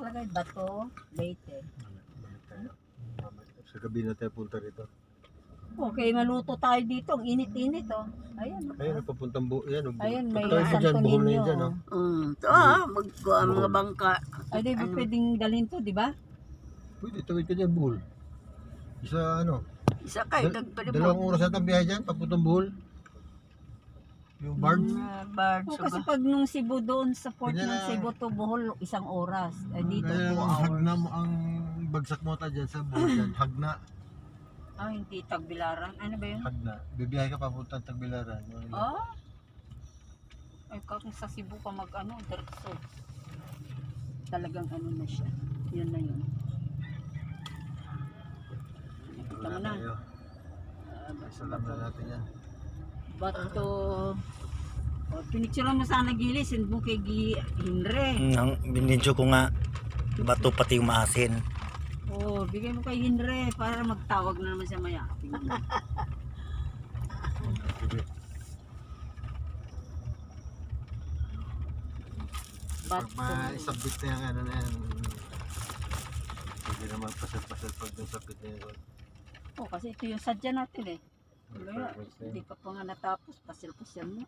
nakalagay, Bato, Leyte. Balik tayo. Sa gabi na tayo punta rito. Okay, maluto tayo dito. Ang init-init, oh. Ayan. Ayun, napapuntang yan. Ayun, may Pagtawid mo dyan, Santo buhol na Niño. yun dyan, oh. Mga bangka. Ay, di ba pwedeng dalhin to, di ba? Pwede, tawid ka dyan, buhol. Isa, Isa kayo, nagpalibot. 2 oras at ang biyahe dyan, papuntang buhol. Yung barge. Barge. O, kasi pag nung Cebu doon sa port Kanya ng na- Cebu to Bohol, 1 oras. Ay, dito, Kaya 2 ang hours. hagna mo, ang bagsak mo ta dyan sa buhol dyan, hagna. Ah, hindi Tagbilaran. Ano ba yun? Hagna. Bibiyahe ka papuntang Tagbilaran. Ah? Ay, kung sa Cebu ka diretso. Talagang ano na siya. Yun na yun. Nakita mo na. Salam na natin yan. Bato. O, pinicture mo sana Gili, send mo kay Hinre. Binidyo ko nga bato pati yung maasin. Oh, bigay mo kay Hinre para magtawag na naman siya maya. Sige. Pag Bato. maisabit na yung ano na yan, hindi naman pasal-pasal pag nasabit na yun. Oh, kasi ito yung sadya natin eh. Wala, hindi ka pa nga natapos, pasil-pasil mo.